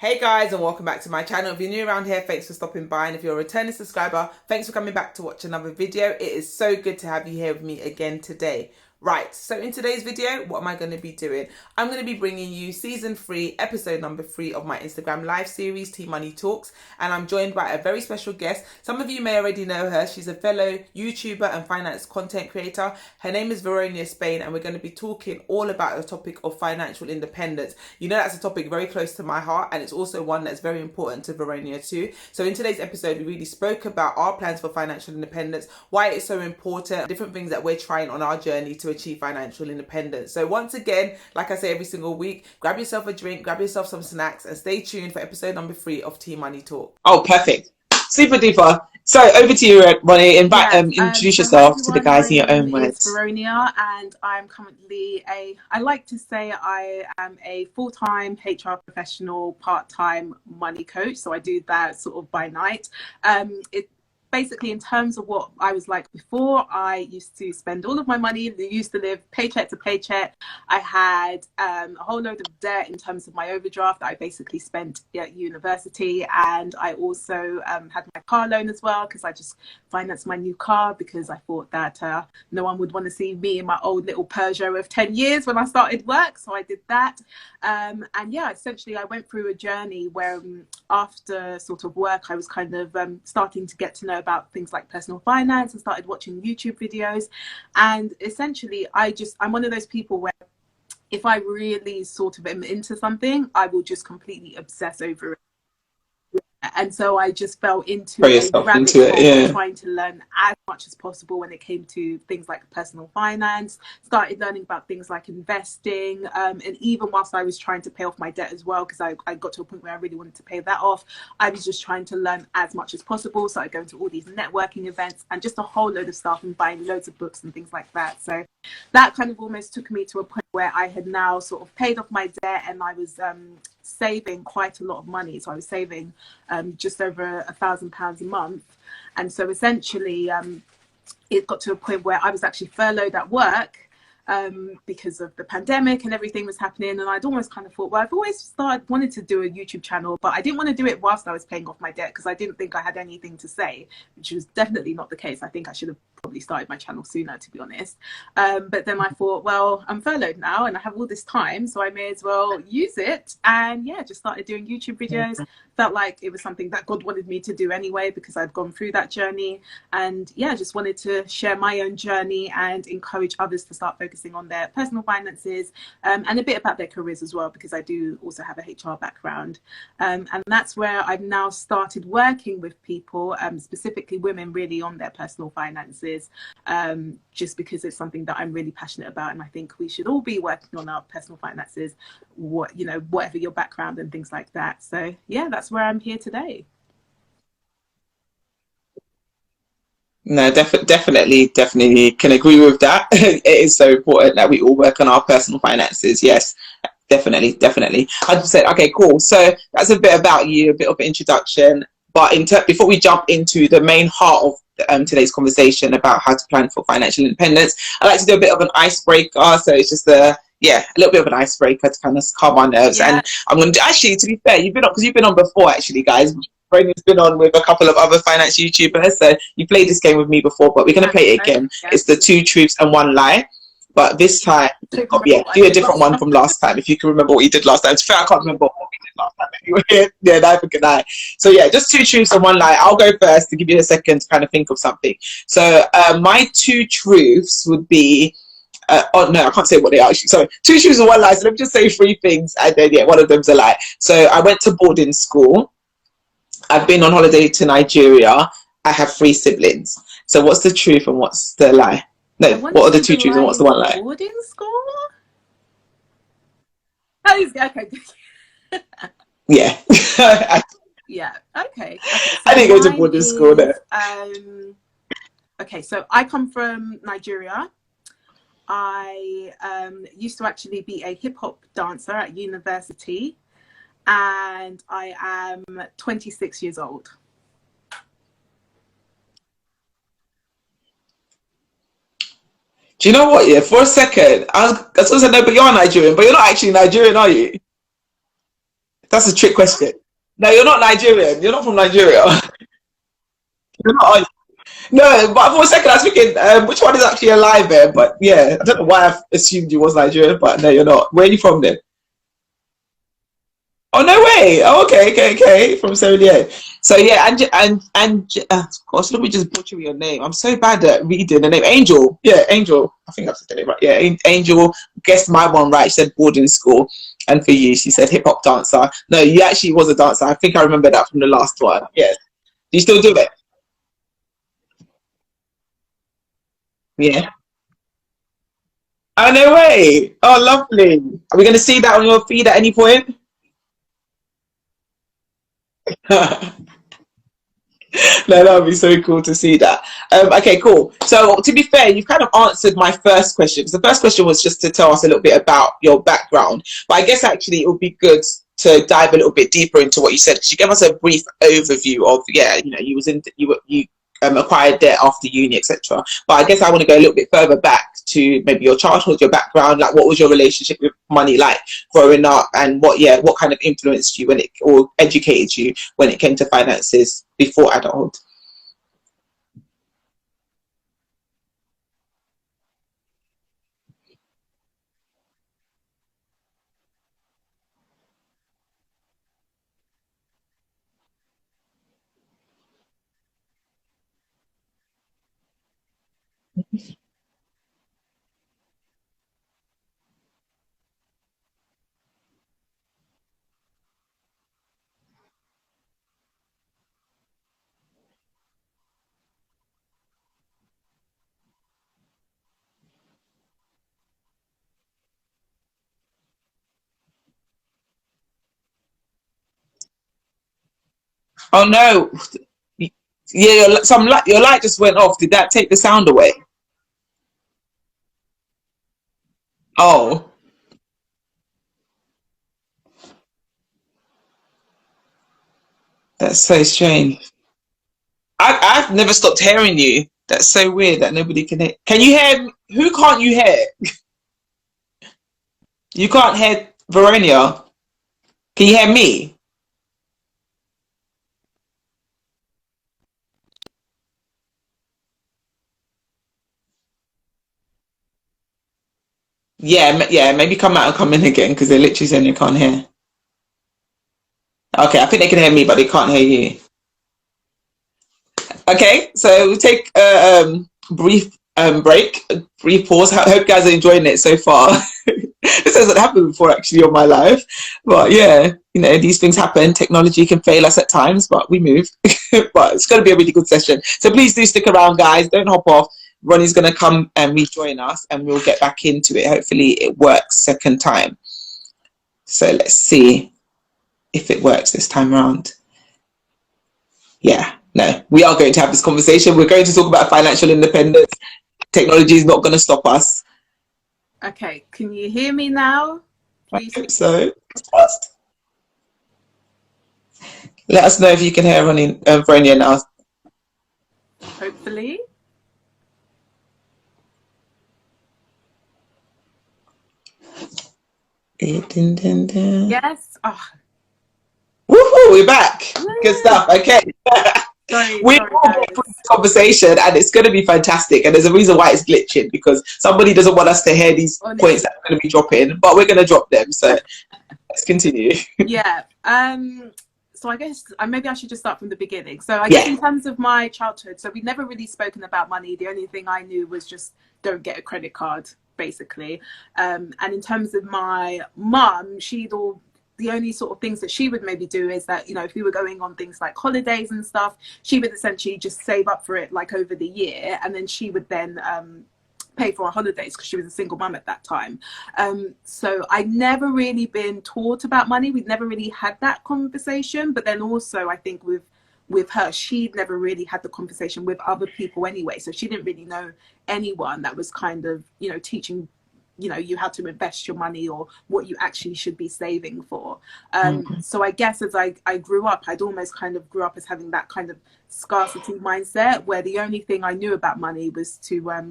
Hey guys, and welcome back to my channel. If you're new around here, thanks for stopping by, and if you're a returning subscriber, thanks for coming back to watch another video. It is so good to have you here with me again today. Right, so in today's video, what am I going to be doing? I'm going to be bringing you season 3, episode number 3 of my Instagram live series, Tea Money Talks, and I'm joined by a very special guest. Some of you may already know her. She's a fellow YouTuber and finance content creator. Her name is Veronia Spaine, and we're going to be talking all about the topic of financial independence. You know, that's a topic very close to my heart, and it's also one that's very important to Veronia too. So in today's episode, we really spoke about our plans for financial independence, why it's so important, different things that we're trying on our journey to achieve financial independence. So once again, like I say every single week, grab yourself a drink, grab yourself some snacks, and stay tuned for episode number 3 of Tea Money Talk. Oh, perfect. Super duper. So over to you, Ronnie. Introduce yourself to the guys in your own words. It's Veronia, and I'm currently I like to say I am a full-time HR professional, part-time money coach. So I do that sort of by night. Basically, in terms of what I was like before, I used to spend all of my money. I used to live paycheck to paycheck. I had a whole load of debt in terms of my overdraft that I basically spent at university. And I also had my car loan as well, because I just financed my new car because I thought that no one would want to see me in my old little Peugeot of 10 years when I started work. So I did that. And yeah, essentially, I went through a journey where after sort of work, I was kind of starting to get to know about things like personal finance and started watching YouTube videos. And essentially, I'm one of those people where if I really sort of am into something, I will just completely obsess over it. And so I just fell into a rabbit hole, trying to learn as much as possible when it came to things like personal finance, started learning about things like investing, and even whilst I was trying to pay off my debt as well, because I got to a point where I really wanted to pay that off, I was just trying to learn as much as possible. So I go to all these networking events and just a whole load of stuff and buying loads of books and things like that. So that kind of almost took me to a point where I had now sort of paid off my debt, and I was saving quite a lot of money. So I was saving just over £1,000 a month. And so essentially it got to a point where I was actually furloughed at work because of the pandemic and everything was happening. And I'd almost kind of thought, well, I've always wanted to do a YouTube channel, but I didn't want to do it whilst I was paying off my debt, because I didn't think I had anything to say, which was definitely not the case. I think I should have probably started my channel sooner, to be honest. But then I thought, well, I'm furloughed now and I have all this time, so I may as well use it. And yeah, just started doing YouTube videos. Felt like it was something that God wanted me to do anyway, because I'd gone through that journey. And yeah, just wanted to share my own journey and encourage others to start focusing on their personal finances, and a bit about their careers as well, because I do also have a HR background. And that's where I've now started working with people, specifically women, really on their personal finances, just because it's something that I'm really passionate about. And I think we should all be working on our personal finances, whatever your background and things like that. So yeah, that's where I'm here today. No, definitely can agree with that. It is so important that we all work on our personal finances. Yes, definitely. 100%. Okay, cool. So that's a bit about you, a bit of an introduction. But before we jump into the main heart of today's conversation about how to plan for financial independence, I like to do a bit of an icebreaker. So it's just a little bit of an icebreaker to kind of calm our nerves. Yeah. And I'm going to actually, to be fair, you've been on before, actually, guys. Brandon's been on with a couple of other finance YouTubers, so you played this game with me before, but we're going to play it again. Yeah. It's the 2 truths and 1 lie, but this time, do a different one from last time, if you can remember what you did last time. To be fair, I can't remember what we did last time anyway. Yeah, neither can I. So yeah, just 2 truths and 1 lie. I'll go first to give you a second to kind of think of something. So my 2 truths would be, oh no, I can't say what they are actually. Sorry, 2 truths and 1 lie. So let me just say 3 things, and then one of them's a lie. So I went to boarding school. I've been on holiday to Nigeria. I have 3 siblings. So what's the truth and what's the lie? No, what are the 2 truths and what's the 1 lie? Boarding school? Oh, okay. Yeah. Yeah. Okay. So I didn't go to boarding school there. Okay, so I come from Nigeria. I used to actually be a hip hop dancer at university. And I am 26 years old. Do you know what? Yeah, for a second, I was going to say, no, but you're Nigerian, but you're not actually Nigerian, are you? That's a trick question. No, you're not Nigerian. You're not from Nigeria. You're not. No, but for a second I was thinking, which one is actually alive there? But yeah, I don't know why I assumed you was Nigerian, but no, you're not. Where are you from then? Oh no way! Oh, okay. From Sierra Leone. So yeah, gosh, let me just butcher your name. I'm so bad at reading the name. Angel. Yeah, Angel. I think I've said it right. Yeah, Angel guessed my one right. She said boarding school, and for you, she said hip hop dancer. No, you actually was a dancer. I think I remember that from the last one. Yes. Do you still do it? Yeah. Oh no way! Oh, lovely. Are we going to see that on your feed at any point? No, that would be so cool to see that. Okay, cool. So to be fair, you've kind of answered my first question. Because the first question was just to tell us a little bit about your background. But I guess actually it would be good to dive a little bit deeper into what you said, because you gave us a brief overview of, yeah, you know, you acquired debt after uni, etc. But I guess I want to go a little bit further back to maybe your childhood, your background, like what was your relationship with money like growing up, and what kind of influenced you when it, or educated you when it came to finances before adulthood. Oh no, yeah, your light just went off. Did that take the sound away? Oh, that's so strange. I've never stopped hearing you. That's so weird that nobody can hear. Can you hear? Who can't you hear? You can't hear Veronia. Can you hear me? Yeah, yeah. Maybe come out and come in again because they're literally saying you can't hear. Okay, I think they can hear me, but they can't hear you. Okay, so we'll take a brief break, a brief pause. Hope you guys are enjoying it so far. This hasn't happened before actually on my life, but yeah, you know, these things happen. Technology can fail us at times, but we move. But it's going to be a really good session. So please do stick around, guys. Don't hop off. Ronnie's going to come and rejoin us, and we'll get back into it. Hopefully, it works second time. So let's see if it works this time around. Yeah, no, we are going to have this conversation. We're going to talk about financial independence. Technology is not going to stop us. Okay, can you hear me now? I hope so. Let us know if you can hear Veronia now. Hopefully. Yes. Oh. Woohoo, we're back. Good stuff. Okay. Sorry, We're sorry, all guys. going for this conversation and it's going to be fantastic. And there's a reason why it's glitching, because somebody doesn't want us to hear these points that are going to be dropping, but we're going to drop them. So let's continue. Yeah. So I guess maybe I should just start from the beginning. So I guess in terms of my childhood, so we'd never really spoken about money. The only thing I knew was just don't get a credit card, basically. And in terms of my mum, the only sort of things that she would maybe do is that, you know, if we were going on things like holidays and stuff, she would essentially just save up for it like over the year, and then she would then pay for our holidays because she was a single mum at that time. So I'd never really been taught about money. We'd never really had that conversation. But then also I think with her, she'd never really had the conversation with other people anyway. So she didn't really know anyone that was kind of, you know, teaching, you know, you had to invest your money or what you actually should be saving for. So I guess as I grew up, I'd almost kind of grew up as having that kind of scarcity mindset where the only thing I knew about money was to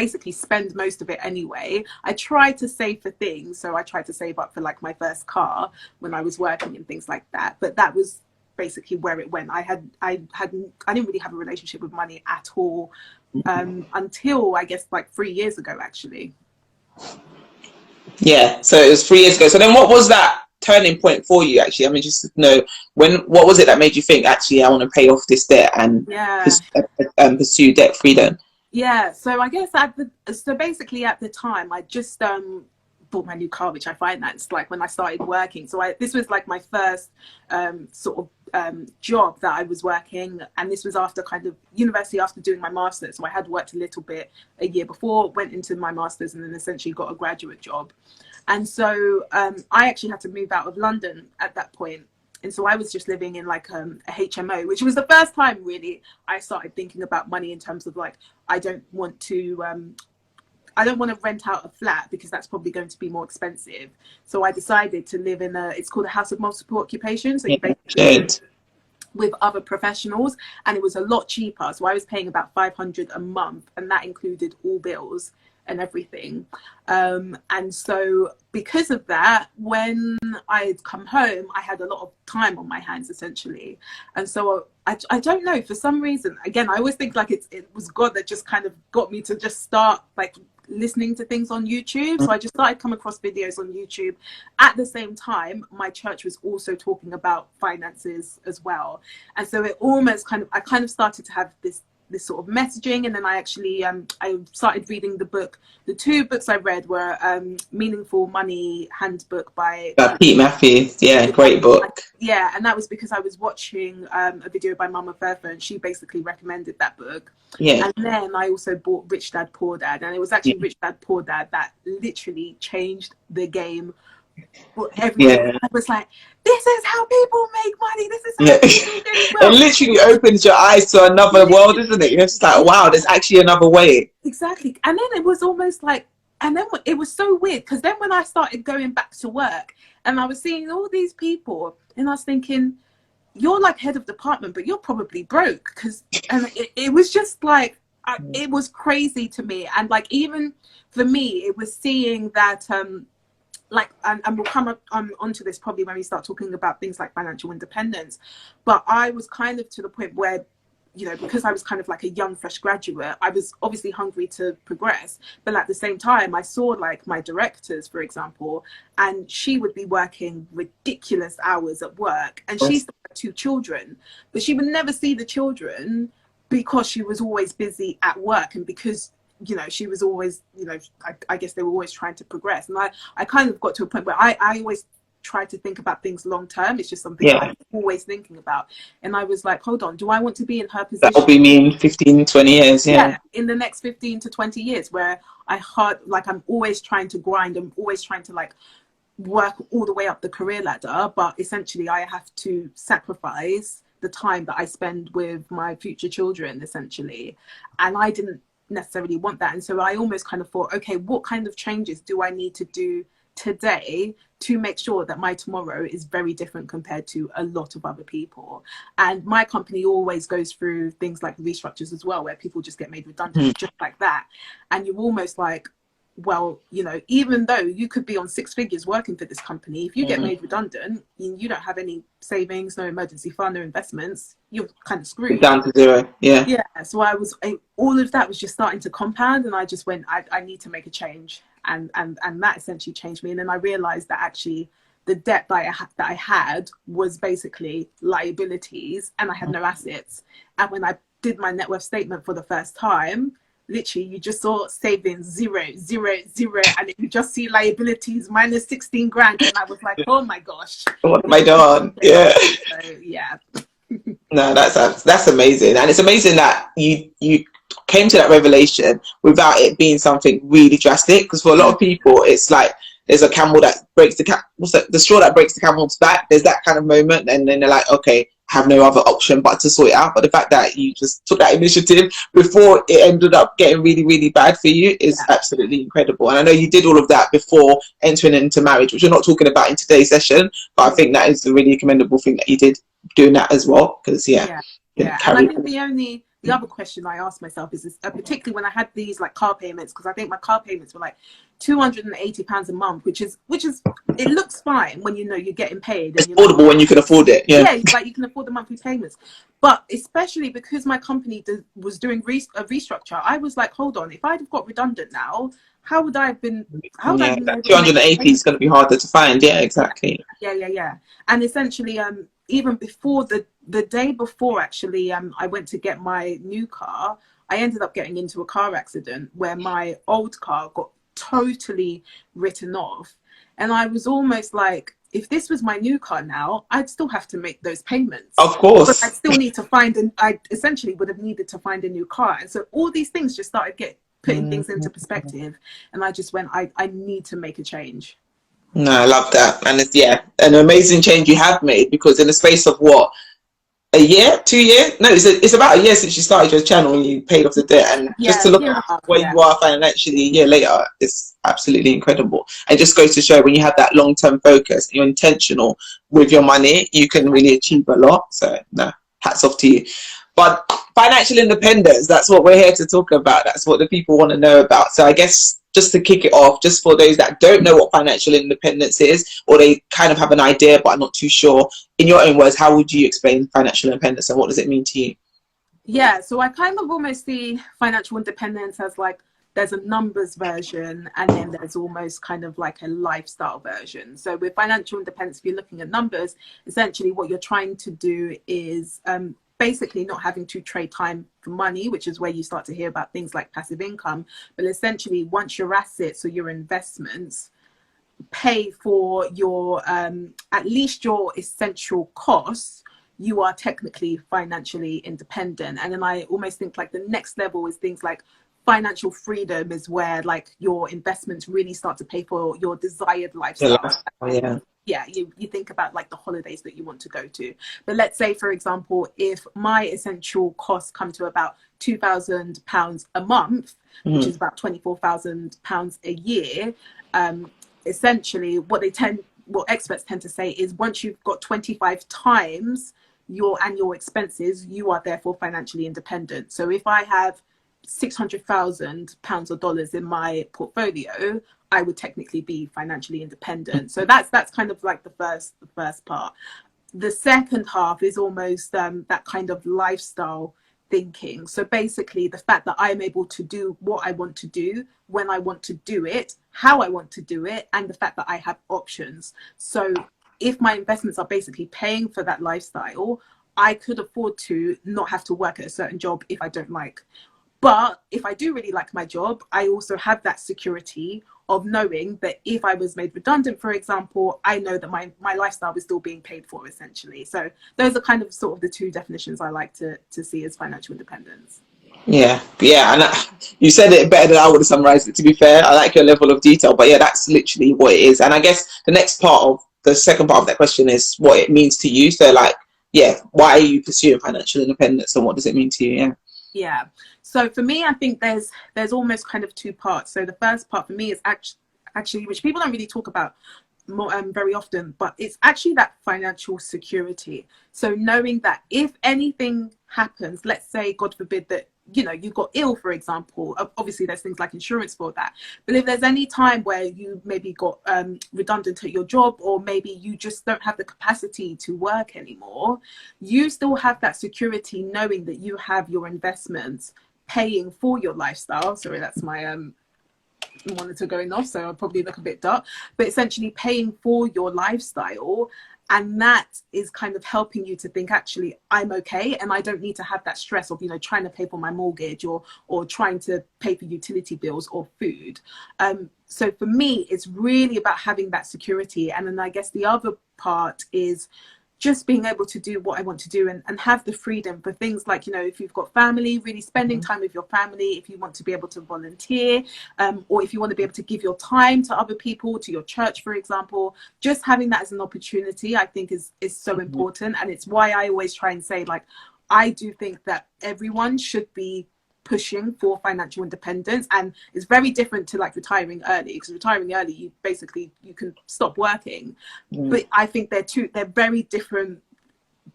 basically spend most of it anyway. I try to save for things. So I tried to save up for like my first car when I was working and things like that. But that was basically where it went. I didn't really have a relationship with money at all until I guess like 3 years ago, actually. Yeah, so it was 3 years ago. So then what was that turning point for you, actually? I mean, just to know, what was it that made you think, actually, I want to pay off this debt and pursue debt freedom? Yeah, so I guess basically at the time I just bought my new car, which I financed like when I started working. So this was like my first job that I was working, and this was after kind of university, after doing my master's. So I had worked a little bit a year before, went into my master's, and then essentially got a graduate job. And so I actually had to move out of London at that point. And so I was just living in like a HMO, which was the first time really I started thinking about money in terms of like, I don't want to rent out a flat because that's probably going to be more expensive. So I decided to live in it's called a house of multiple occupations. So you basically live with other professionals, and it was a lot cheaper. So I was paying about $500 a month, and that included all bills and everything. And so because of that, when I'd come home, I had a lot of time on my hands essentially. And so I don't know, for some reason, again, I always think like it was God that just kind of got me to just start like listening to things on YouTube. So I just started come across videos on YouTube. At the same time, my church was also talking about finances as well. And so it almost I kind of started to have this sort of messaging. And then I actually I started reading the two books I read were Meaningful Money Handbook by Pete Matthews. Yeah, great book. Yeah, and that was because I was watching a video by Mama Furfa, and she basically recommended that book. Yeah. And then I also bought Rich Dad Poor Dad, and it was actually Rich Dad Poor Dad that literally changed the game for everyone. I was like, this is how people make money. This is how people do well. It literally opens your eyes to another world, isn't it? You're just like, wow, there's actually another way. Exactly. And then it was almost like, and then it was so weird, because then when I started going back to work and I was seeing all these people, and I was thinking, you're like head of department, but you're probably broke. And it was just like, it was crazy to me. And like, even for me, it was seeing that, and we'll come onto this probably when we start talking about things like financial independence. But I was kind of to the point where, you know, because I was kind of like a young, fresh graduate, I was obviously hungry to progress. But at the same time, I saw like my directors, for example, and she would be working ridiculous hours at work, and she still had 2 children, but she would never see the children because she was always busy at work, and because, you know, she was always, you know, I guess they were always trying to progress. And I kind of got to a point where I always try to think about things long term. It's just something I'm always thinking about. And I was like, hold on, do I want to be in her position? That'll be me in 15, 20 years. Yeah, in the next 15 to 20 years, where I'm always trying to grind. I'm always trying to like work all the way up the career ladder. But essentially I have to sacrifice the time that I spend with my future children, essentially. And I didn't necessarily want that. And so I almost kind of thought, okay, what kind of changes do I need to do today to make sure that my tomorrow is very different compared to a lot of other people? And my company always goes through things like restructures as well, where people just get made redundant just like that. And you're almost like, well, you know, even though you could be on 6 figures working for this company, if you get made redundant, you don't have any savings, no emergency fund, no investments, you're kind of screwed. Down to zero. Yeah. So all of that was just starting to compound, and I just went, I need to make a change. And that essentially changed me. And then I realized that actually the debt that I had was basically liabilities, and I had no assets. And when I did my net worth statement for the first time, literally you just saw savings 0, 0, 0, and you just see liabilities minus 16 grand, and I was like, oh my gosh, what am I doing? Yeah. So, yeah. No, that's amazing. And it's amazing that you came to that revelation without it being something really drastic, because for a lot of people it's like there's a camel that breaks the straw that breaks the camel's back. There's that kind of moment, and then they're like, okay, have no other option but to sort it out. But the fact that you just took that initiative before it ended up getting really, really bad for you is absolutely incredible. And I know you did all of that before entering into marriage, which we're not talking about in today's session, but I think that is a really commendable thing that you did doing that as well. Because and I think the the other question I asked myself is particularly when I had these like car payments, because I think my car payments were like £280 a month, which is it looks fine when you know you're getting paid and It's affordable when you can afford it. Yeah. Yeah, like you can afford the monthly payments. But especially because my company was doing a restructure, I was like, hold on, if I'd have got redundant now, how would I have been? How would I have been that able to make 280 is going to be harder to find. Yeah, exactly. Yeah. And essentially, even before the day before, actually, I went to get my new car. I ended up getting into a car accident where my old car got totally written off, and I was almost like, if this was my new car now, I'd still have to make those payments. Of course. But I still need to I essentially would have needed to find a new car. And so all these things just started putting things into perspective. And I just went, I need to make a change. No, I love that. And it's, an amazing change you have made, because in the space of what, a year, 2 years? No, it's about a year since you started your channel and you paid off the debt. And just to look at where you are financially a year later, it's absolutely incredible. And it just goes to show, when you have that long-term focus, you're intentional with your money, you can really achieve a lot. So, no, hats off to you. But financial independence, that's what we're here to talk about. That's what the people want to know about. So I guess just to kick it off, just for those that don't know what financial independence is, or they kind of have an idea but are not too sure, in your own words, how would you explain financial independence and what does it mean to you? Yeah, so I kind of almost see financial independence as like, there's a numbers version and then there's almost kind of like a lifestyle version. So with financial independence, if you're looking at numbers, essentially what you're trying to do is basically not having to trade time for money, which is where you start to hear about things like passive income. But essentially, once your assets or your investments pay for your at least your essential costs, you are technically financially independent. And then I almost think like the next level is things like financial freedom, is where like your investments really start to pay for your desired lifestyle. Yeah, you think about like the holidays that you want to go to. But let's say, for example, if my essential costs come to about £2,000 a month, which is about £24,000 a year, essentially what experts tend to say is, once you've got 25 times your annual expenses, you are therefore financially independent. So if I have £600,000 or dollars in my portfolio, I would technically be financially independent. So that's kind of like the first part. The second half is almost that kind of lifestyle thinking. So basically, the fact that I'm able to do what I want to do, when I want to do it, how I want to do it, and the fact that I have options. So if my investments are basically paying for that lifestyle, I could afford to not have to work at a certain job if I don't like. But if I do really like my job, I also have that security of knowing that if I was made redundant, for example, I know that my lifestyle is still being paid for, essentially. So those are kind of sort of the two definitions I like to see as financial independence. Yeah. And you said it better than I would have summarized it, to be fair. I like your level of detail, but yeah, that's literally what it is. And I guess the second part of that question is what it means to you. So like, why are you pursuing financial independence and what does it mean to you? Yeah. So for me, I think there's almost kind of two parts. So the first part for me is actually, which people don't really talk about more, very often, but it's actually that financial security. So knowing that if anything happens, let's say, God forbid, that you got ill, for example, obviously there's things like insurance for that. But if there's any time where you maybe got redundant at your job, or maybe you just don't have the capacity to work anymore, you still have that security knowing that you have your investments paying for your lifestyle. Sorry, that's my monitor going off, so I'll probably look a bit dark, but essentially paying for your lifestyle. And that is kind of helping you to think, actually, I'm okay, and I don't need to have that stress of trying to pay for my mortgage or trying to pay for utility bills or food. So for me, it's really about having that security. And then I guess the other part is just being able to do what I want to do and have the freedom for things like, if you've got family, really spending time with your family, if you want to be able to volunteer, or if you want to be able to give your time to other people, to your church, for example, just having that as an opportunity, I think is so important. And it's why I always try and say, like, I do think that everyone should be pushing for financial independence, and it's very different to like retiring early, because retiring early, you can stop working. But I think they're very different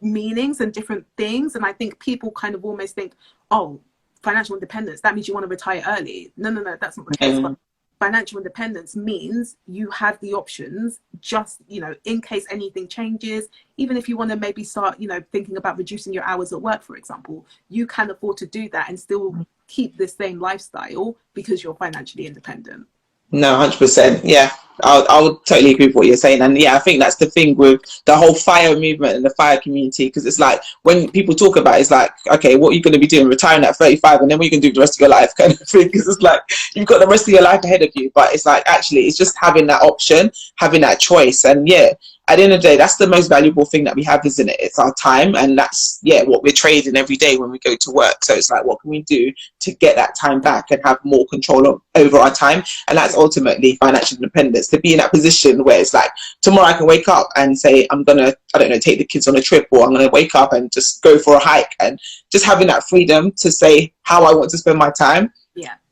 meanings and different things. And I think people kind of almost think, oh, financial independence, that means you want to retire early. No, that's not the case. But financial independence means you have the options, just, you know, in case anything changes. Even if you want to maybe start, you know, thinking about reducing your hours at work, for example, you can afford to do that and still keep the same lifestyle because you're financially independent. No, 100%. Yeah, I would totally agree with what you're saying. And yeah, I think that's the thing with the whole FIRE movement and the FIRE community, because it's like when people talk about it, it's like, okay, what are you going to be doing? Retiring at 35, and then what are you going to do the rest of your life, kind of thing? Because it's like you've got the rest of your life ahead of you. But it's like, actually, it's just having that option, having that choice. And yeah, at the end of the day, that's the most valuable thing that we have, isn't it? It's our time. And that's, yeah, what we're trading every day when we go to work. So it's like, what can we do to get that time back and have more control over our time? And that's ultimately financial independence, to be in that position where it's like, tomorrow I can wake up and say, I'm going to, I don't know, take the kids on a trip, or I'm going to wake up and just go for a hike. And just having that freedom to say how I want to spend my time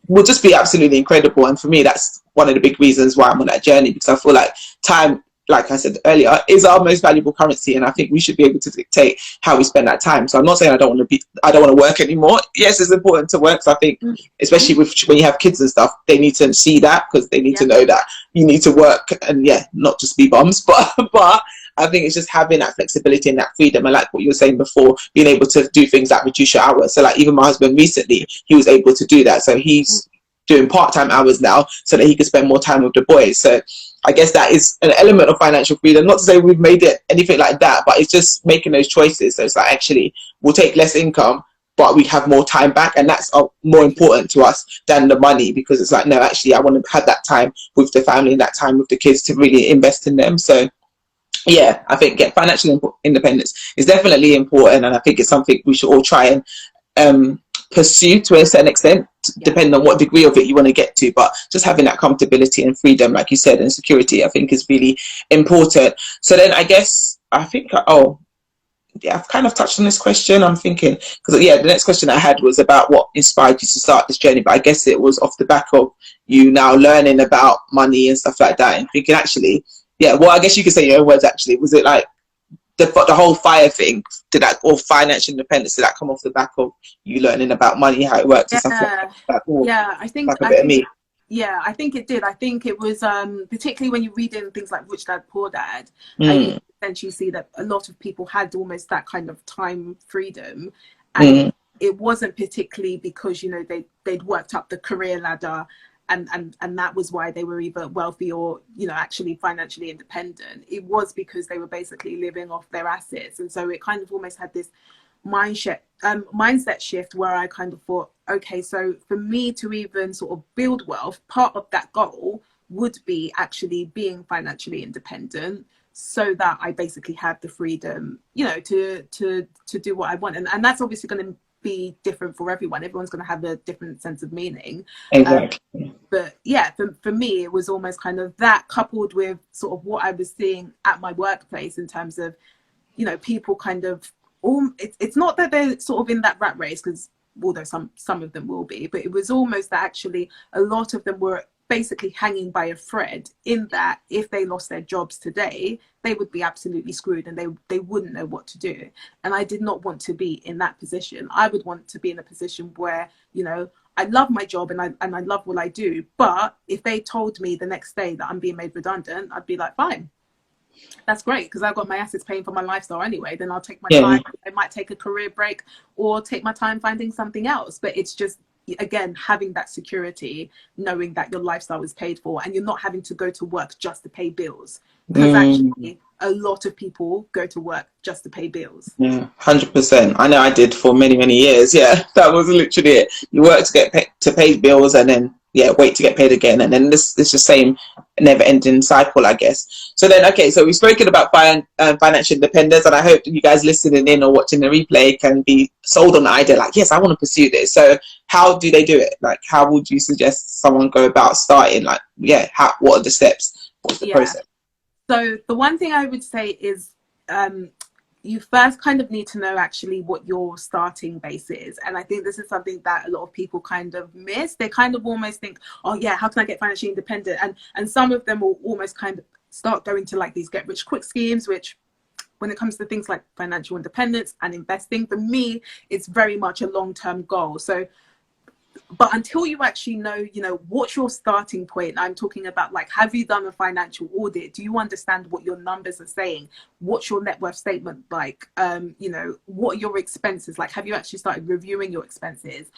will just be absolutely incredible. And for me, that's one of the big reasons why I'm on that journey, because I feel like time, like I said earlier, is our most valuable currency, and I think we should be able to dictate how we spend that time. So I'm not saying I don't want to work anymore. Yes, it's important to work. So I think, especially when you have kids and stuff, they need to see that, because they need to know that you need to work, and not just be bums, but I think it's just having that flexibility and that freedom. And like what you were saying before, being able to do things that reduce your hours. So like even my husband recently, he was able to do that. So he's doing part-time hours now so that he can spend more time with the boys. So I guess that is an element of financial freedom. Not to say we've made it anything like that, but it's just making those choices. So it's like, actually, we'll take less income, but we have more time back. And that's more important to us than the money, because it's like, no, actually, I want to have that time with the family and that time with the kids to really invest in them. So yeah, I think financial independence is definitely important. And I think it's something we should all try and pursue to a certain extent, depending on what degree of it you want to get to. But just having that comfortability and freedom, like you said, and security, I think is really important. So then I guess I've kind of touched on this question. I'm thinking, because the next question I had was about what inspired you to start this journey, but I guess it was off the back of you now learning about money and stuff like that, and thinking, actually, well, I guess you could say your own words, actually, was it like the whole FIRE thing, or financial independence, did that come off the back of you learning about money, how it works and stuff like that? I think it did. I think it was particularly when you read in things like Rich Dad Poor Dad, you essentially see that a lot of people had almost that kind of time freedom, and it wasn't particularly because, you know, they'd worked up the career ladder and that was why they were either wealthy or, you know, actually financially independent. It was because they were basically living off their assets. And so it kind of almost had this mindset shift where I kind of thought, okay, so for me to even sort of build wealth, part of that goal would be actually being financially independent, so that I basically have the freedom, you know, to do what I want. And that's obviously going to be different for everyone. Everyone's going to have a different sense of meaning. Exactly. But yeah, for me, it was almost kind of that, coupled with sort of what I was seeing at my workplace in terms of, you know, people kind of, it's not that they're sort of in that rat race, because although some of them will be, but it was almost that actually a lot of them were basically hanging by a thread, in that if they lost their jobs today, they would be absolutely screwed, and they wouldn't know what to do. And I did not want to be in that position. I would want to be in a position where, you know, I love my job and I love what I do, but if they told me the next day that I'm being made redundant, I'd be like, fine, that's great, because I've got my assets paying for my lifestyle anyway. Then I'll take my time. I might take a career break or take my time finding something else. But it's just, again, having that security, knowing that your lifestyle is paid for and you're not having to go to work just to pay bills, because actually a lot of people go to work just to pay bills. 100%. I know I did for many years. That was literally it. You work to pay bills, and then wait to get paid again, and then this is the same never-ending cycle, I guess. So then, okay, so we've spoken about financial independence, and I hope you guys listening in or watching the replay can be sold on the idea, like, yes, I want to pursue this. So how do they do it? Like, how would you suggest someone go about starting? Like, what are the steps? What's the process? So the one thing I would say is you first kind of need to know actually what your starting base is. And I think this is something that a lot of people kind of miss. They kind of almost think, oh yeah, how can I get financially independent? And some of them will almost kind of start going to like these get rich quick schemes, which when it comes to things like financial independence and investing, for me, it's very much a long-term goal. So, but until you actually know, you know, what's your starting point? I'm talking about, like, have you done a financial audit? Do you understand what your numbers are saying? What's your net worth statement like? You know, what are your expenses like? Have you actually started reviewing your expenses?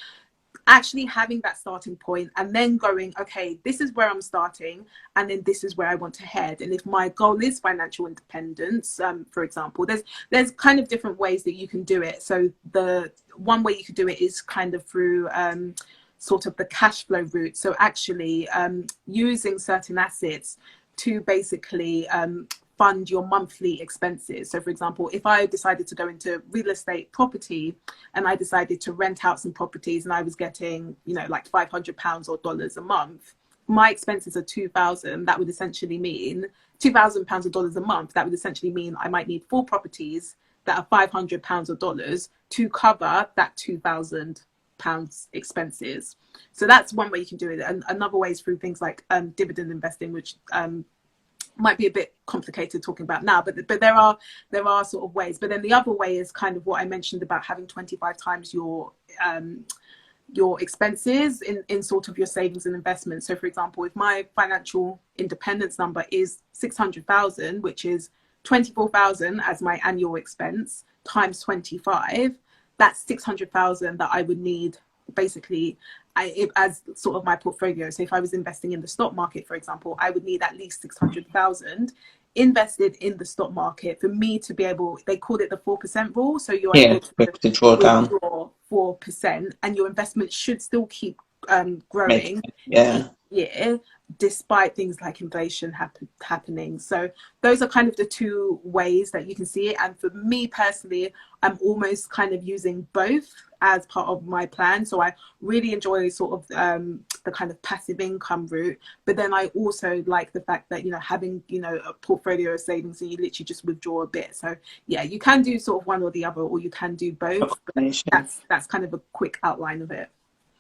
Actually having that starting point and then going, okay, this is where I'm starting, and then this is where I want to head. And if my goal is financial independence, for example, there's kind of different ways that you can do it. So the one way you could do it is kind of through sort of the cash flow route. So actually using certain assets to basically fund your monthly expenses. So for example, if I decided to go into real estate property and I decided to rent out some properties and I was getting, you know, like £500 or dollars a month, my expenses are 2,000. That would essentially mean £2,000 or dollars a month. That would essentially mean I might need 4 properties that are £500 or dollars to cover that £2,000 expenses. So that's one way you can do it. And another way is through things like dividend investing, which might be a bit complicated talking about now, but there are sort of ways. But then the other way is kind of what I mentioned about having 25 times your expenses in sort of your savings and investments. So for example, if my financial independence number is 600,000, which is 24,000 as my annual expense times 25, that's 600,000 that I would need basically as sort of my portfolio. So if I was investing in the stock market, for example, I would need at least 600,000 invested in the stock market for me to be able, they call it the 4% rule. So you're able to draw down 4%, and your investment should still keep growing each year, despite things like inflation happening. So those are kind of the two ways that you can see it. And for me personally, I'm almost kind of using both as part of my plan. So I really enjoy sort of the kind of passive income route, but then I also like the fact that, you know, having, you know, a portfolio of savings and you literally just withdraw a bit. So yeah, you can do sort of one or the other, or you can do both, but that's kind of a quick outline of it.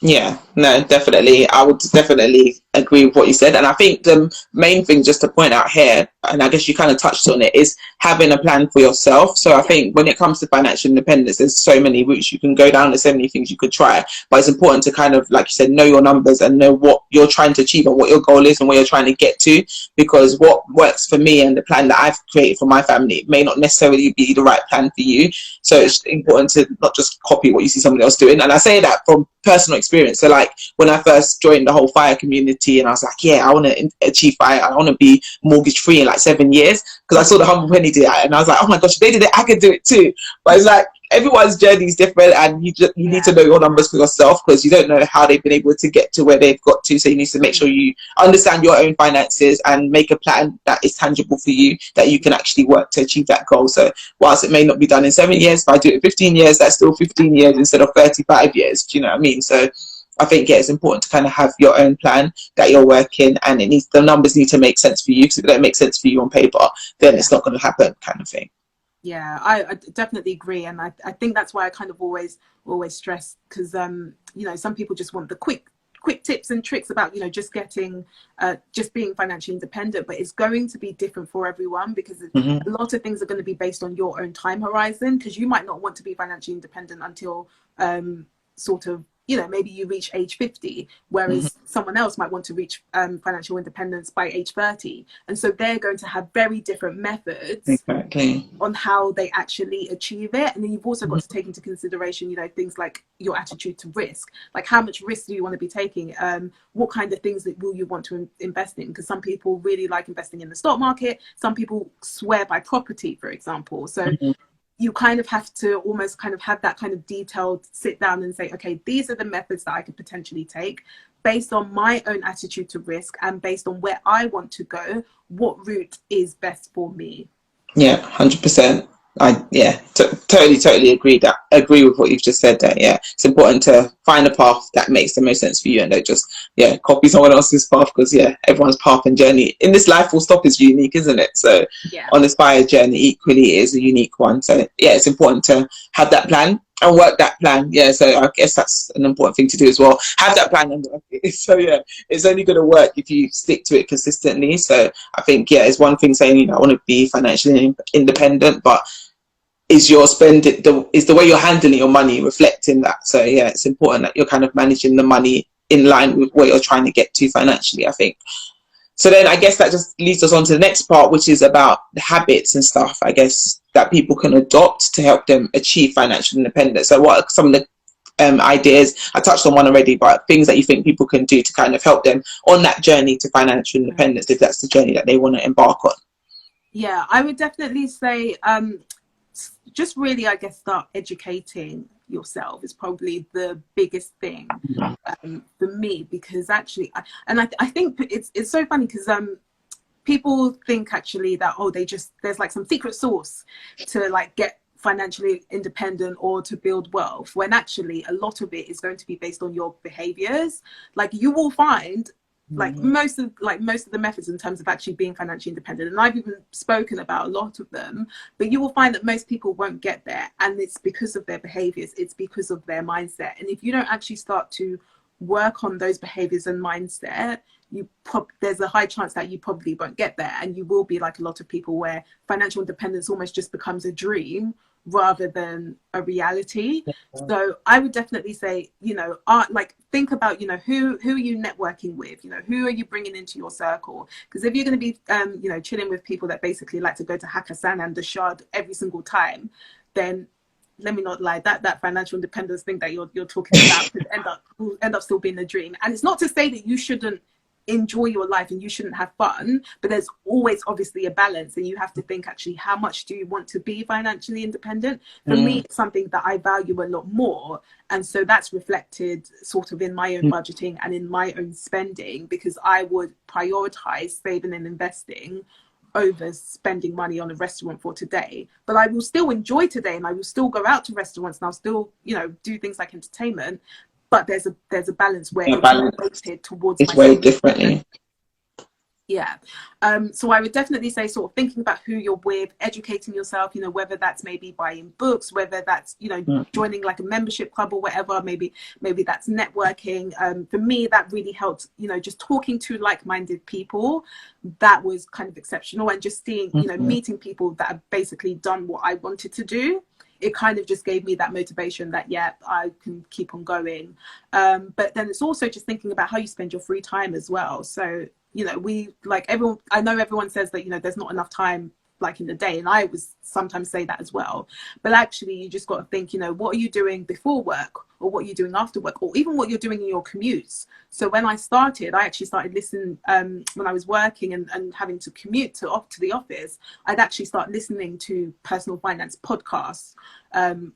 Yeah, no, definitely. I would definitely agree with what you said. And I think the main thing just to point out here, and I guess you kind of touched on it, is having a plan for yourself. So I think when it comes to financial independence, there's so many routes you can go down. There's so many things you could try. But it's important to kind of, like you said, know your numbers and know what you're trying to achieve and what your goal is and where you're trying to get to. Because what works for me and the plan that I've created for my family may not necessarily be the right plan for you. So it's important to not just copy what you see somebody else doing. And I say that from personal experience. So like when I first joined the whole FIRE community, and I was like, yeah, I want to achieve FIRE, I want to be mortgage free in like 7 years, because I saw the Humble Penny do it, and I was like, oh my gosh, if they did it, I could do it too. But it's like everyone's journey is different, and you need to know your numbers for yourself, because you don't know how they've been able to get to where they've got to. So you need to make sure you understand your own finances and make a plan that is tangible for you, that you can actually work to achieve that goal. So whilst it may not be done in 7 years, if I do it in 15 years, that's still 15 years instead of 35 years. Do you know what I mean? So I think it's important to kind of have your own plan that you're working, and the numbers need to make sense for you, because if they don't make sense for you on paper, then it's not going to happen, kind of thing. Yeah, I definitely agree. And I think that's why I kind of always stress, because you know, some people just want the quick tips and tricks about, you know, just being financially independent, but it's going to be different for everyone, because a lot of things are going to be based on your own time horizon, because you might not want to be financially independent until sort of, you know, maybe you reach age 50, whereas someone else might want to reach financial independence by age 30. And so they're going to have very different methods on how they actually achieve it. And then you've also got to take into consideration, you know, things like your attitude to risk, like how much risk do you want to be taking? What kind of things will you want to invest in? Because some people really like investing in the stock market. Some people swear by property, for example. So you kind of have to almost kind of have that kind of detailed sit down and say, okay, these are the methods that I could potentially take based on my own attitude to risk and based on where I want to go. What route is best for me? Yeah, 100%. Totally agree with what you've just said there. Yeah, it's important to find a path that makes the most sense for you, and don't just copy someone else's path, because everyone's path and journey in this life full stop is unique, isn't it? So on this FIRE journey equally is a unique one. So it's important to have that plan and work that plan. Yeah, so I guess that's an important thing to do as well. Have that plan and work it. So yeah, it's only going to work if you stick to it consistently. So I think, yeah, it's one thing saying, you know, I want to be financially independent, but is your is the way you're handling your money reflecting that? So yeah, it's important that you're kind of managing the money in line with what you're trying to get to financially, I think. So then I guess that just leads us on to the next part, which is about the habits and stuff, I guess, that people can adopt to help them achieve financial independence. So what are some of the ideas? I touched on one already, but things that you think people can do to kind of help them on that journey to financial independence, if that's the journey that they want to embark on. Yeah, I would definitely say just really, I guess, start educating yourself is probably the biggest thing for me, because actually I think it's so funny because people think actually that, oh, there's like some secret sauce to like get financially independent or to build wealth, when actually a lot of it is going to be based on your behaviors. Like you will find like most of the methods in terms of actually being financially independent, and I've even spoken about a lot of them, but you will find that most people won't get there, and it's because of their behaviors, it's because of their mindset. And if you don't actually start to work on those behaviors and mindset, there's a high chance that you probably won't get there, and you will be like a lot of people where financial independence almost just becomes a dream rather than a reality. So I would definitely say, you know, like think about, you know, who are you networking with, you know, who are you bringing into your circle? Because if you're going to be you know, chilling with people that basically like to go to Hakkasan and the Shard every single time, then let me not lie, that financial independence thing that you're talking about will end up still being a dream. And it's not to say that you shouldn't enjoy your life and you shouldn't have fun, but there's always obviously a balance, and you have to think actually, how much do you want to be financially independent? For me, it's something that I value a lot more, and so that's reflected sort of in my own budgeting and in my own spending, because I would prioritize saving and investing over spending money on a restaurant for today. But I will still enjoy today, and I will still go out to restaurants, and I'll still, you know, do things like entertainment. But there's a balance where it's weighted towards it's weighed differently. Yeah. So I would definitely say sort of thinking about who you're with, educating yourself, you know, whether that's maybe buying books, whether that's, you know, joining like a membership club or whatever, maybe that's networking. For me, that really helped, you know, just talking to like-minded people. That was kind of exceptional. And just seeing, you know, meeting people that have basically done what I wanted to do. It kind of just gave me that motivation that, yeah, I can keep on going. But then it's also just thinking about how you spend your free time as well. So, you know, I know everyone says that, you know, there's not enough time like in the day, and I was sometimes say that as well, but actually you just got to think, you know, what are you doing before work, or what are you doing after work, or even what you're doing in your commutes. So when I actually started listening when I was working and having to commute to the office, I'd actually start listening to personal finance podcasts,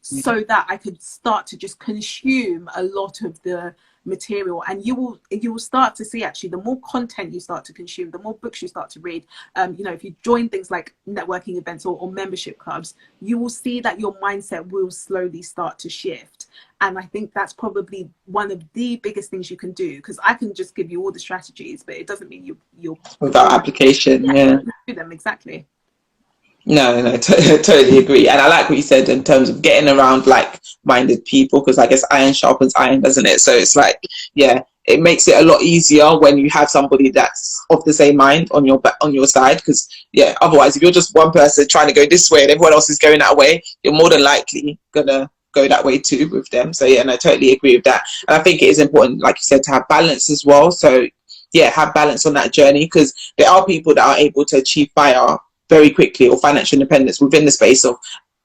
so that I could start to just consume a lot of the material. And you will start to see, actually, the more content you start to consume, the more books you start to read, you know, if you join things like networking events or membership clubs, you will see that your mindset will slowly start to shift. And I think that's probably one of the biggest things you can do, because I can just give you all the strategies, but it doesn't mean you're without application. Do them exactly. No, totally agree. And I like what you said in terms of getting around like-minded people, because I guess iron sharpens iron, doesn't it? So it's like, yeah, it makes it a lot easier when you have somebody that's of the same mind on your side. Because yeah, otherwise, if you're just one person trying to go this way and everyone else is going that way, you're more than likely gonna go that way too with them. So yeah, and I totally agree with that. And I think it is important, like you said, to have balance as well. So yeah, have balance on that journey, because there are people that are able to achieve FIRE very quickly, or financial independence, within the space of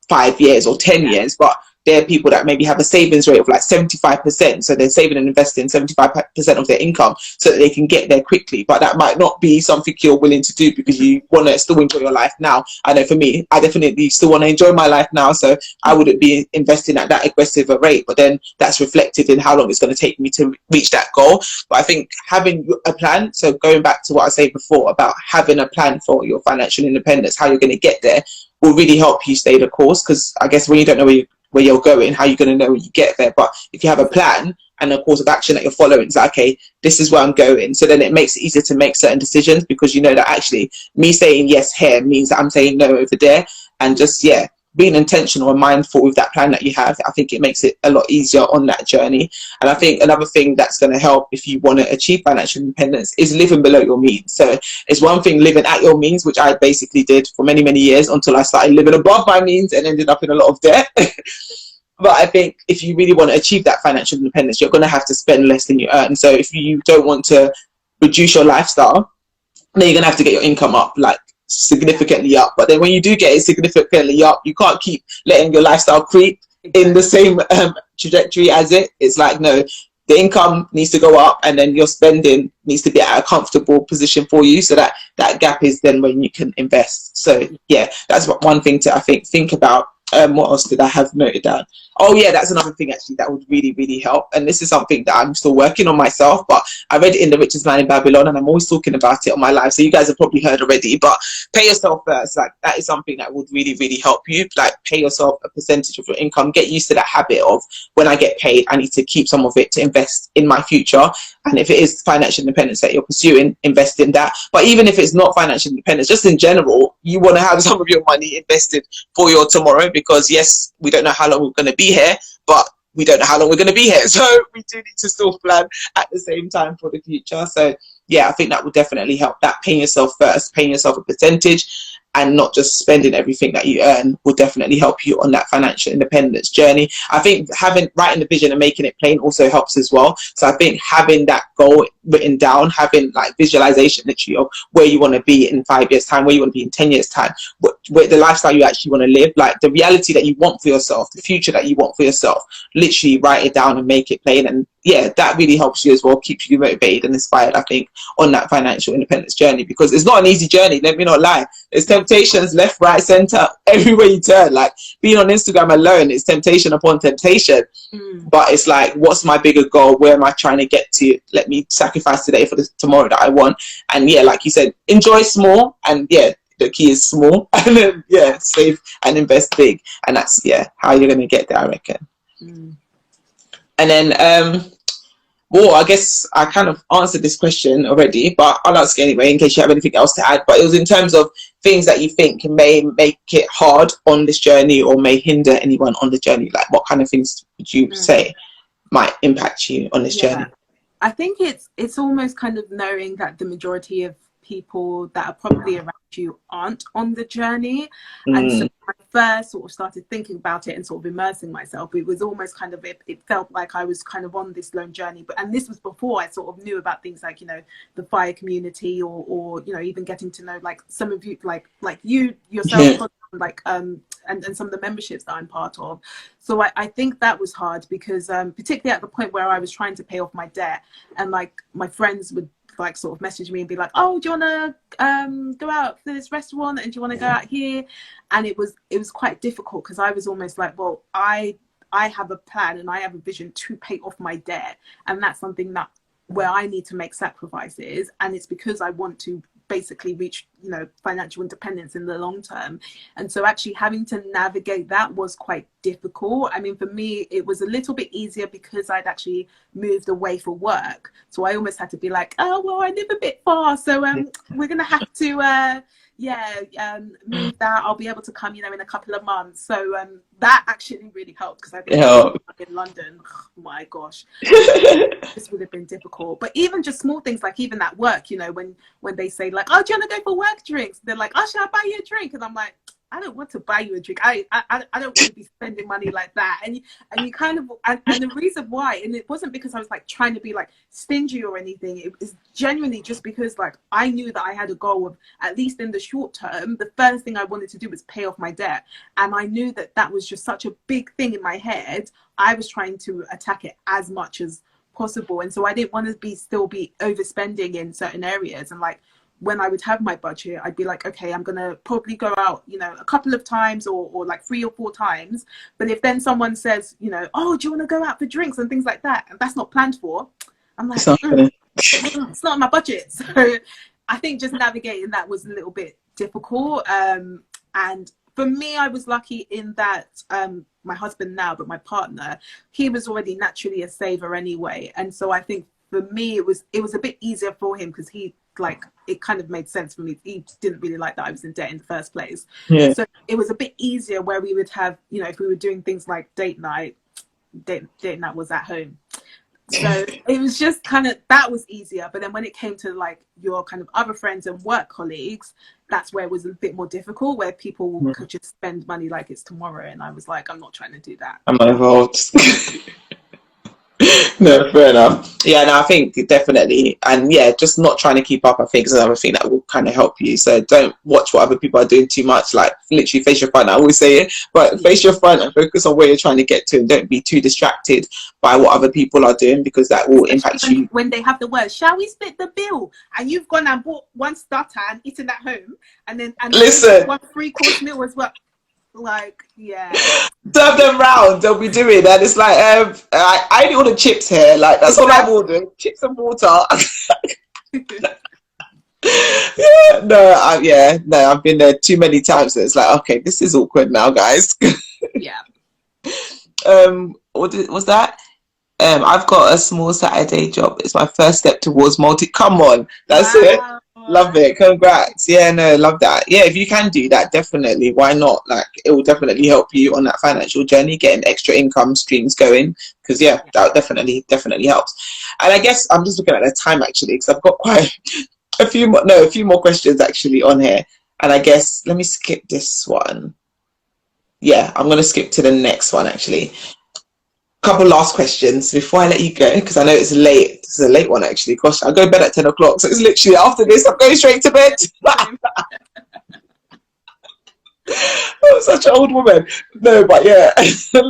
5 years or 10 years, but there are people that maybe have a savings rate of like 75%, so they're saving and investing 75% of their income so that they can get there quickly. But that might not be something you're willing to do, because you want to still enjoy your life now. I know for me, I definitely still want to enjoy my life now, so I wouldn't be investing at that aggressive a rate, but then that's reflected in how long it's going to take me to reach that goal. But I think having a plan, so going back to what I said before about having a plan for your financial independence, how you're going to get there, will really help you stay the course. Because I guess when you don't know where you're going, how are you going to know when you get there? But if you have a plan and a course of action that you're following, it's like, okay, this is where I'm going. So then it makes it easier to make certain decisions, because you know that actually me saying yes here means that I'm saying no over there. And just, yeah, being intentional and mindful with that plan that you have, I think it makes it a lot easier on that journey. And I think another thing that's going to help if you want to achieve financial independence is living below your means. So it's one thing living at your means, which I basically did for many, many years until I started living above my means and ended up in a lot of debt. But I think if you really want to achieve that financial independence, you're going to have to spend less than you earn. So if you don't want to reduce your lifestyle, then you're going to have to get your income up, like significantly up. But then when you do get it significantly up, you can't keep letting your lifestyle creep in the same trajectory as it. It's like, no, the income needs to go up, and then your spending needs to be at a comfortable position for you, so that that gap is then when you can invest. So yeah, that's one thing to, I think about. What else did I have noted down? Oh yeah, that's another thing actually that would really, really help. And this is something that I'm still working on myself, but I read it in The Richest Man in Babylon, and I'm always talking about it on my live. So you guys have probably heard already, but pay yourself first. Like, that is something that would really, really help you. Like, pay yourself a percentage of your income. Get used to that habit of, when I get paid, I need to keep some of it to invest in my future. And if it is financial independence that you're pursuing, invest in that. But even if it's not financial independence, just in general, you want to have some of your money invested for your tomorrow, because yes, we don't know how long we're going to be here, but we don't know how long we're going to be here. So we do need to still plan at the same time for the future. So yeah, I think that would definitely help. That paying yourself first, paying yourself a percentage, and not just spending everything that you earn, will definitely help you on that financial independence journey. I think writing the vision and making it plain also helps as well. So I think having that goal written down, having like visualization literally of where you want to be in 5 years time, where you want to be in 10 years time, where the lifestyle you actually want to live, like the reality that you want for yourself, the future that you want for yourself, literally write it down and make it plain. And yeah, that really helps you as well, keeps you motivated and inspired, I think, on that financial independence journey, because it's not an easy journey, let me not lie. There's temptations left, right, center, everywhere you turn. Like, being on Instagram alone, it's temptation upon temptation. But it's like, what's my bigger goal? Where am I trying to get to? Let me sacrifice today for the tomorrow that I want. And yeah, like you said, enjoy small, and yeah, the key is small, and then yeah, save and invest big. And that's how you're going to get there, I reckon. And then well, I guess I kind of answered this question already, but I'll ask anyway in case you have anything else to add. But it was in terms of things that you think may make it hard on this journey, or may hinder anyone on the journey. Like, what kind of things would you say might impact you on this journey? I think it's almost kind of knowing that the majority of people that are probably around you aren't on the journey. And so when I first sort of started thinking about it and sort of immersing myself, it was almost kind of, it felt like I was kind of on this lone journey. And this was before I sort of knew about things like, you know, the FIRE community, or you know, even getting to know like some of you, like you yourself, like and some of the memberships that I'm part of. So I think that was hard, because particularly at the point where I was trying to pay off my debt, and like my friends would like sort of message me and be like, oh, do you want to go out to this restaurant, and do you want to go out here? And it was quite difficult, because I was almost like, well, I have a plan and I have a vision to pay off my debt, and that's something that where I need to make sacrifices, and it's because I want to basically reach, you know, financial independence in the long term. And so actually having to navigate that was quite difficult. I mean, for me, it was a little bit easier because I'd actually moved away for work. So I almost had to be like, oh, well, I live a bit far, so we're going to have to, move that. I'll be able to come, you know, in a couple of months. So that actually really helped, because I think in London, oh my gosh, this would have been difficult. But even just small things, like even at work, you know, when they say like, oh, do you want to go for work drinks? They're like, oh, should I buy you a drink? And I'm like, I don't want to buy you a drink. I don't want to be spending money like that. And you kind of, and the reason why, and it wasn't because I was like trying to be like stingy or anything. It was genuinely just because like I knew that I had a goal of, at least in the short term, the first thing I wanted to do was pay off my debt. And I knew that that was just such a big thing in my head. I was trying to attack it as much as possible. And so I didn't want to still be overspending in certain areas. And like, when I would have my budget, I'd be like, okay, I'm going to probably go out, you know, a couple of times, or like 3 or 4 times. But if then someone says, you know, oh, do you want to go out for drinks and things like that, and that's not planned for, I'm like, it's not in my budget. So I think just navigating that was a little bit difficult. And for me, I was lucky in that my husband now, but my partner, he was already naturally a saver anyway. And so I think for me, it was a bit easier for him because he, like, it kind of made sense for me. He didn't really like that I was in debt in the first place. Yeah. So it was a bit easier where we would have, you know, if we were doing things like date night was at home. So it was just kind of, that was easier. But then when it came to like your kind of other friends and work colleagues, that's where it was a bit more difficult, where people could just spend money like it's tomorrow. And I was like, I'm not trying to do that. I'm not involved. No, fair enough. Yeah, no, I think definitely, and yeah, just not trying to keep up, I think, is another thing that will kind of help you. So don't watch what other people are doing too much. Like, literally face your front. I always say it, but face your front and focus on where you're trying to get to, and don't be too distracted by what other people are doing, because that will impact you. When they have the words, shall we split the bill? And you've gone and bought one starter and eaten at home, and then Listen, 1 3-course meal as well. Like, yeah, serve them round, they'll be doing, and it's like, I only order chips here, like that's all I've ordered, chips and water. I've been there too many times, so it's like, okay, this is awkward now, guys. Yeah. What was that? I've got a small Saturday job. It's my first step towards come on, that's it. Love it. Congrats. Yeah, no, love that. Yeah, if you can do that, definitely. Why not? Like, it will definitely help you on that financial journey, getting extra income streams going. Because that definitely helps. And I guess I'm just looking at the time actually, because I've got quite a few more questions actually on here. And I guess let me skip this one. Yeah, I'm gonna skip to the next one actually. Couple last questions before I let you go, because I know it's late. This is a late one actually. Gosh, I go to bed at 10 o'clock, so it's literally after this I'm going straight to bed. I'm such an old woman. No, but yeah.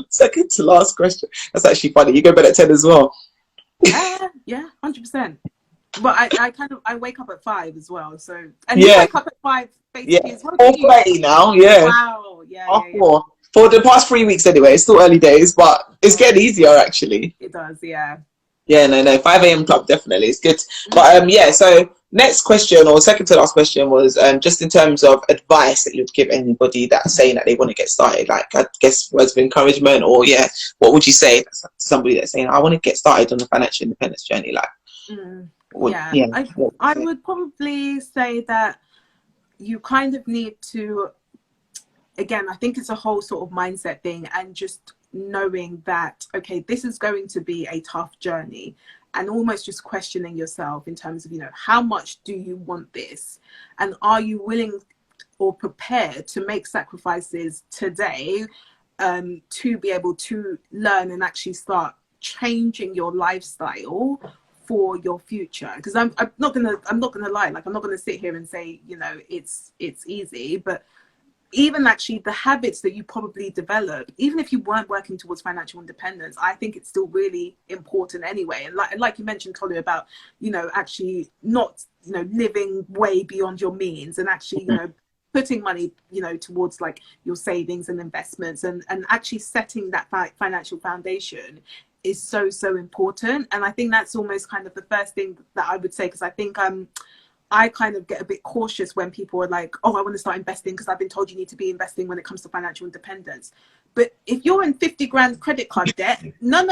Second to last question. That's actually funny. You go to bed at 10 as well. Yeah, 100%. But I wake up at 5 as well. So, and you wake up at 5 basically as well. 4:30 now. Yeah. Wow. Yeah. 4. For the past 3 weeks anyway. It's still early days, but it's getting easier actually. It does, yeah. Yeah, no, 5 a.m. club, definitely. It's good. But so next question, or second to last question, was just in terms of advice that you'd give anybody that's saying that they want to get started, like, I guess words of encouragement, or what would you say to somebody that's saying, I want to get started on the financial independence journey? Like, I would probably say that you kind of need to, again, I think it's a whole sort of mindset thing, and just knowing that, okay, this is going to be a tough journey, and almost just questioning yourself in terms of, how much do you want this, and are you willing or prepared to make sacrifices today to be able to learn and actually start changing your lifestyle for your future. Because I'm not gonna lie, like, I'm not gonna sit here and say it's easy, but even actually the habits that you probably develop, even if you weren't working towards financial independence, I think it's still really important anyway. And like you mentioned, Tolu, about, actually not, living way beyond your means, and actually, putting money, towards like your savings and investments, and actually setting that financial foundation is so important. And I think that's almost kind of the first thing that I would say, because I think I kind of get a bit cautious when people are like, oh, I want to start investing because I've been told you need to be investing when it comes to financial independence. But if you're in 50 grand credit card debt, no.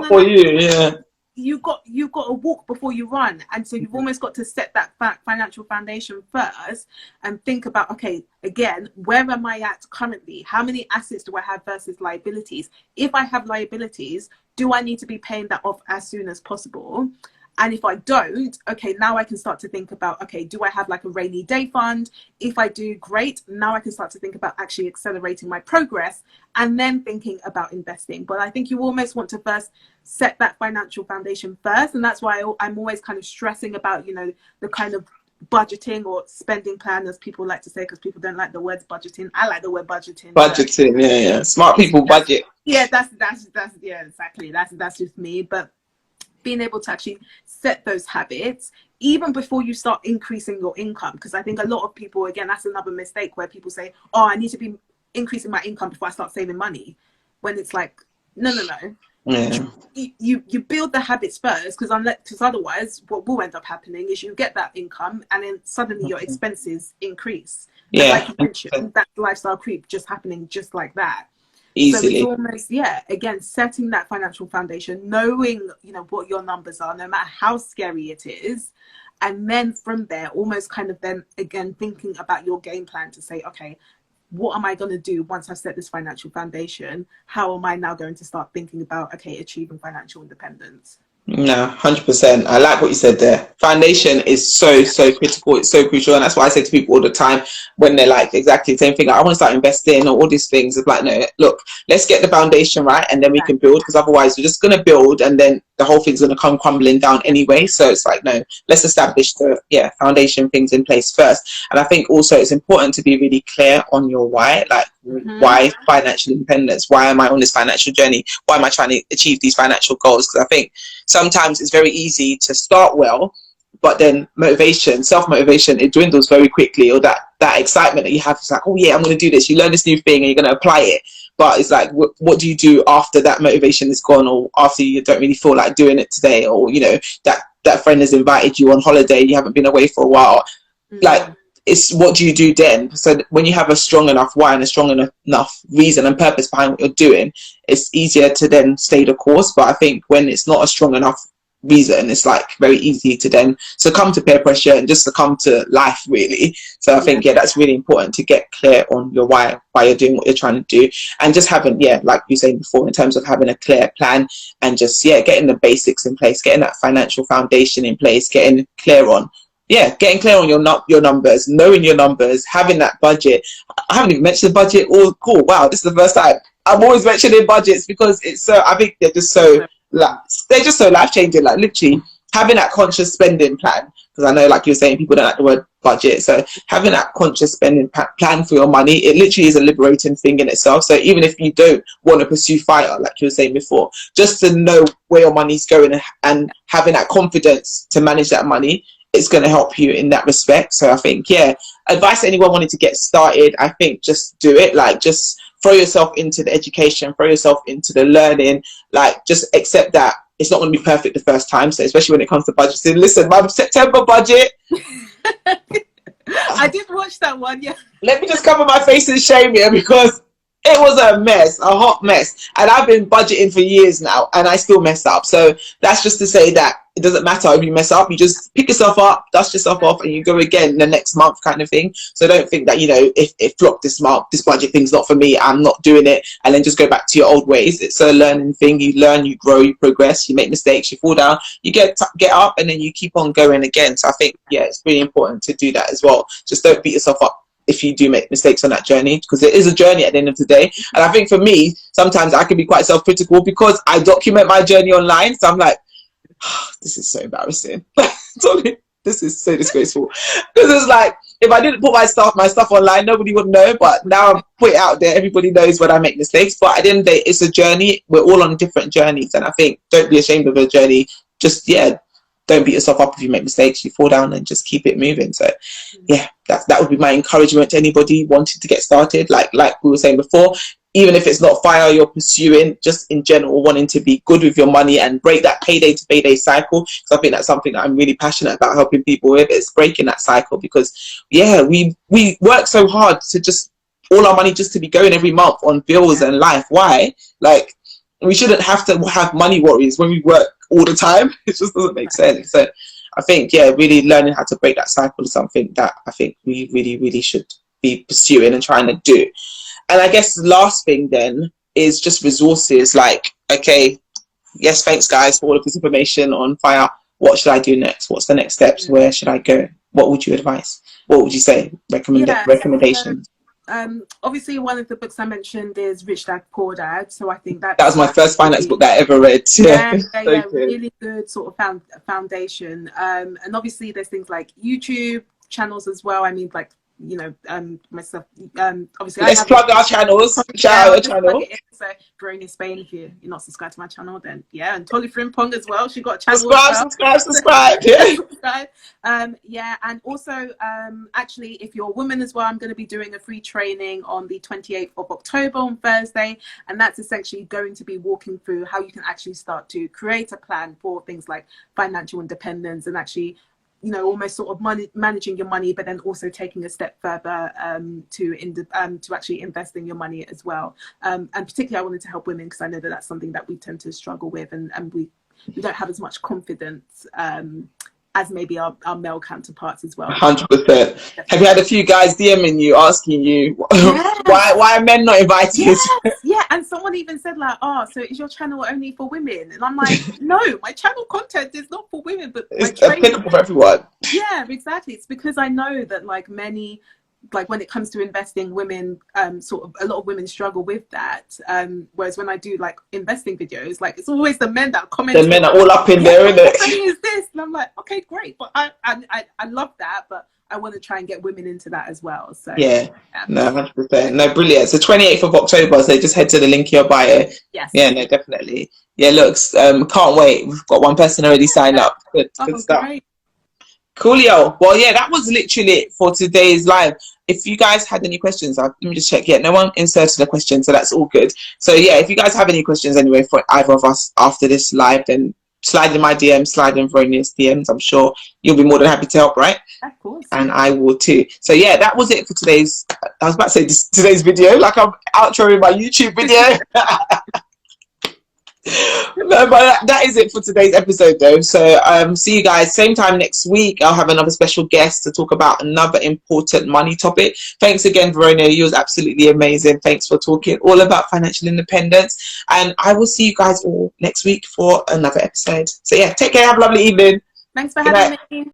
For you, yeah. You got to walk before you run. And so you've almost got to set that financial foundation first and think about, okay, again, where am I at currently? How many assets do I have versus liabilities? If I have liabilities, do I need to be paying that off as soon as possible? And if I don't, okay, now I can start to think about, okay, do I have like a rainy day fund? If I do, great. Now I can start to think about actually accelerating my progress and then thinking about investing. But I think you almost want to first set that financial foundation first. And that's why I'm always kind of stressing about, the kind of budgeting or spending plan, as people like to say, because people don't like the words budgeting. I like the word budgeting. Budgeting, yeah. Smart people budget. Yeah, that's yeah, exactly. That's just me. But being able to actually set those habits even before you start increasing your income, because I think a lot of people, again, that's another mistake where people say, oh, I need to be increasing my income before I start saving money, when it's like, no. Yeah. You build the habits first, because otherwise what will end up happening is you get that income and then suddenly your expenses increase. Yeah, and like you mentioned, that lifestyle creep just happening just like that. So it's Easily. almost, yeah, again, setting that financial foundation, knowing, you know, what your numbers are, no matter how scary it is. And then from there, almost kind of then again thinking about your game plan to say, okay, what am I going to do once I've set this financial foundation? How am I now going to start thinking about, okay, achieving financial independence? No, 100%. I like what you said there. Foundation is so, Yeah, so critical. It's so crucial. And that's why I say to people all the time when they're like exactly the same thing, like, I want to start investing or all these things. It's like, no, look, let's get the foundation right and then we can build, because otherwise we're just going to build and then the whole thing's going to come crumbling down yeah, anyway. So it's like, no, let's establish the foundation things in place first. And I think also it's important to be really clear on your why, like why financial independence? Why am I on this financial journey? Why am I trying to achieve these financial goals? Because I think sometimes it's very easy to start well, but then self-motivation, it dwindles very quickly, or that excitement that you have is like, oh yeah, I'm going to do this. You learn this new thing and you're going to apply it. But it's like, what do you do after that motivation is gone, or after you don't really feel like doing it today, or, you know, that friend has invited you on holiday, you haven't been away for a while. Like, it's what do you do then? So when you have a strong enough why and a strong enough reason and purpose behind what you're doing, it's easier to then stay the course. But I think when it's not a strong enough reason, it's like very easy to then succumb to peer pressure and just succumb to life, really. So I think that's really important to get clear on your why you're doing what you're trying to do, and just having like you saying before, in terms of having a clear plan and just getting the basics in place, getting that financial foundation in place, getting clear on your numbers, knowing your numbers, having that budget. I haven't even mentioned the budget. Oh, cool. Wow, this is the first time. I'm always mentioning budgets because it's so, I think they're just so life changing. Like, literally having that conscious spending plan. Because I know, like you were saying, people don't like the word budget. So having that conscious spending plan for your money, it literally is a liberating thing in itself. So even if you don't want to pursue fire, like you were saying before, just to know where your money's going and having that confidence to manage that money, it's going to help you in that respect. So I think, advice to anyone wanting to get started, I think just do it. Like, just throw yourself into the education, throw yourself into the learning. Like, just accept that it's not going to be perfect the first time. So especially when it comes to budgeting, listen, my September budget, I did watch that one. Yeah, let me just cover my face in shame here, because it was a mess, a hot mess. And I've been budgeting for years now and I still mess up. So that's just to say that it doesn't matter if you mess up, you just pick yourself up, dust yourself off, and you go again the next month, kind of thing. So don't think that, if it flopped this month, this budget thing's not for me, I'm not doing it, and then just go back to your old ways. It's a learning thing. You learn, you grow, you progress, you make mistakes, you fall down, you get up, and then you keep on going again. So I think, it's really important to do that as well. Just don't beat yourself up if you do make mistakes on that journey, because it is a journey at the end of the day. And I think for me, sometimes I can be quite self-critical because I document my journey online. So I'm like, this is so embarrassing. This is so disgraceful. Because it's like, if I didn't put my stuff online, nobody would know. But now I put it out there, everybody knows when I make mistakes. But at the end of the day, it's a journey. We're all on different journeys. And I think, don't be ashamed of a journey. Just, don't beat yourself up if you make mistakes. You fall down and just keep it moving. So that would be my encouragement to anybody wanting to get started. Like we were saying before, even if it's not fire you're pursuing, just in general, wanting to be good with your money and break that payday to payday cycle. So I think that's something that I'm really passionate about helping people with, is breaking that cycle. Because we work so hard to just all our money just to be going every month on bills and life. Why? Like, we shouldn't have to have money worries when we work all the time. It just doesn't make sense. So I think, really learning how to break that cycle is something that I think we really, really should be pursuing and trying to do. And I guess the last thing then is just resources. Like, okay, yes, thanks guys for all of this information on fire. What should I do next? What's the next steps? Where should I go? What would you advise? What would you say? Recommendations? Obviously one of the books I mentioned is Rich Dad Poor Dad. So I think that was my first finance book that I ever read. Really good sort of foundation. And obviously there's things like YouTube channels as well. I mean, like, myself, obviously let's plug our channels. Shout out our channel. So Veronia Spaine, if you're not subscribed to my channel, then and Tolly Frimpong as well, she got a channel. Subscribe. And also actually, if you're a woman as well, I'm going to be doing a free training on the 28th of October on Thursday, and that's essentially going to be walking through how you can actually start to create a plan for things like financial independence and actually you know, almost sort of managing your money, but then also taking a step further to actually investing your money as well. And particularly I wanted to help women because I know that that's something that we tend to struggle with, and we don't have as much confidence as maybe our male counterparts as well. 100%. Have you had a few guys DMing you, asking you why are men not invited? Yes, yeah. And someone even said like, oh, so is your channel only for women? And I'm like, no, my channel content is not for women, but it's applicable for everyone. Yeah, exactly. It's because I know that like when it comes to investing, women sort of, a lot of women struggle with that, whereas when I do like investing videos, like it's always the men that comment. The men are all up in there, isn't it? What is this? And I'm like, okay, great, but I love that, but I want to try and get women into that as well. So yeah. No, 100%. No, brilliant. So 28th of October, so just head to the link in your bio. Yes. Yeah, no, definitely. Yeah, looks can't wait. We've got one person already signed up. Good stuff. Great. Coolio. Well, yeah, that was literally it for today's live. If you guys had any questions, let me just check. Yeah, no one inserted a question, so that's all good. So yeah, if you guys have any questions anyway for either of us after this live, then slide in my DMs, slide in Veronia's DMs. I'm sure you'll be more than happy to help, right? Of course. And I will too. So yeah, that was it for today's, I was about to say today's video, like I'm outroing my YouTube video. No, but that is it for today's episode though. So see you guys same time next week. I'll have another special guest to talk about another important money topic. Thanks again, Veronia, you was absolutely amazing. Thanks for talking all about financial independence, and I will see you guys all next week for another episode. So yeah, take care, have a lovely evening. Thanks for having me.